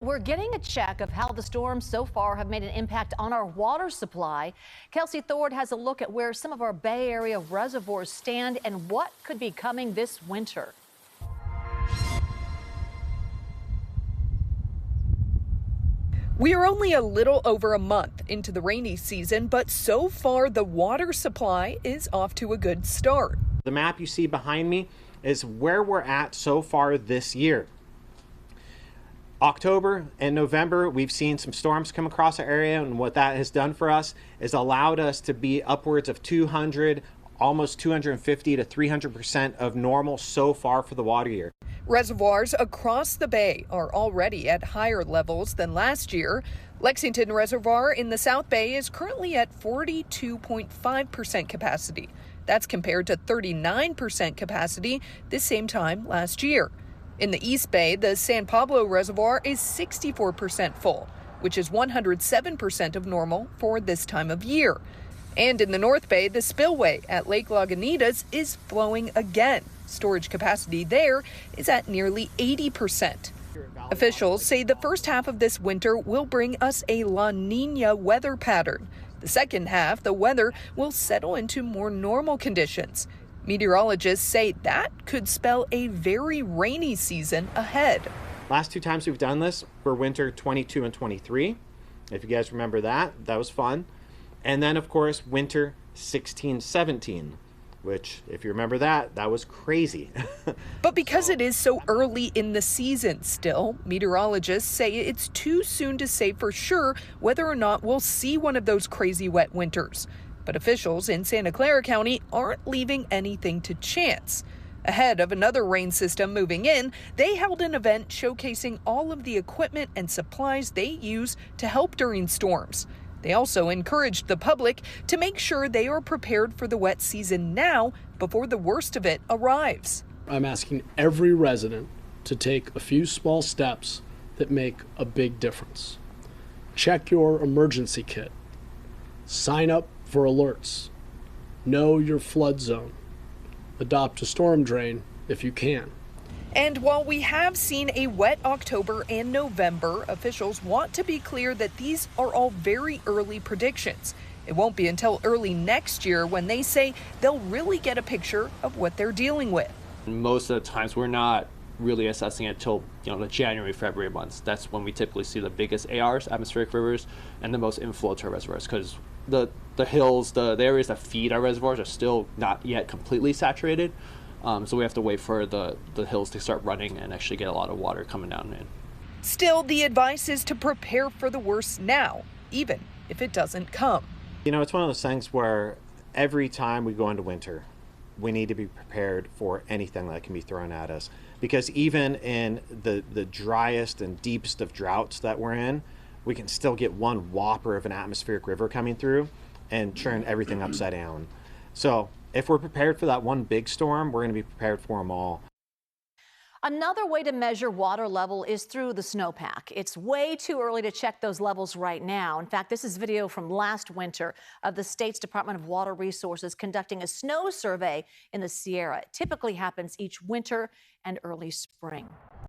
We're getting a check of how the storms so far have made an impact on our water supply. Kelsi Thorud has a look at where some of our Bay Area reservoirs stand and what could be coming this winter. We are only a little over a month into the rainy season, but so far the water supply is off to a good start. The map you see behind me is where we're at so far this year. October and November, we've seen some storms come across our area, and what that has done for us is allowed us to be upwards of 200, almost 250 to 300% of normal so far for the water year. Reservoirs across the bay are already at higher levels than last year. Lexington Reservoir in the South Bay is currently at 42.5% capacity. That's compared to 39% capacity this same time last year. In the East Bay, the San Pablo Reservoir is 64% full, which is 107% of normal for this time of year. And in the North Bay, the spillway at Lake Lagunitas is flowing again. Storage capacity there is at nearly 80%. Officials say the first half of this winter will bring us a La Nina weather pattern. The second half, the weather will settle into more normal conditions. Meteorologists say that could spell a very rainy season ahead. Last two times we've done this were winter 22 and 23. If you guys remember that was fun. And then, of course, winter 16-17, which, if you remember that was crazy. But because it is so early in the season still, meteorologists say it's too soon to say for sure whether or not we'll see one of those crazy wet winters. But officials in Santa Clara County aren't leaving anything to chance. Ahead of another rain system moving in, they held an event showcasing all of the equipment and supplies they use to help during storms. They also encouraged the public to make sure they are prepared for the wet season now before the worst of it arrives. I'm asking every resident to take a few small steps that make a big difference. Check your emergency kit. Sign up for alerts. Know your flood zone. Adopt a storm drain if you can. And while we have seen a wet October and November, officials want to be clear that these are all very early predictions. It won't be until early next year when they say they'll really get a picture of what they're dealing with. Most of the times we're not really assessing it until the January, February months. That's when we typically see the biggest ARs, atmospheric rivers, and the most inflow to our reservoirs, because the hills, the areas that feed our reservoirs are still not yet completely saturated. So we have to wait for the hills to start running and actually get a lot of water coming down in. Still, the advice is to prepare for the worst now, even if it doesn't come. It's one of those things where every time we go into winter, we need to be prepared for anything that can be thrown at us. Because even in the driest and deepest of droughts that we're in, we can still get one whopper of an atmospheric river coming through and turn everything upside down. So if we're prepared for that one big storm, we're going to be prepared for them all. Another way to measure water level is through the snowpack. It's way too early to check those levels right now. In fact, this is video from last winter of the state's Department of Water Resources conducting a snow survey in the Sierra. It typically happens each winter and early spring.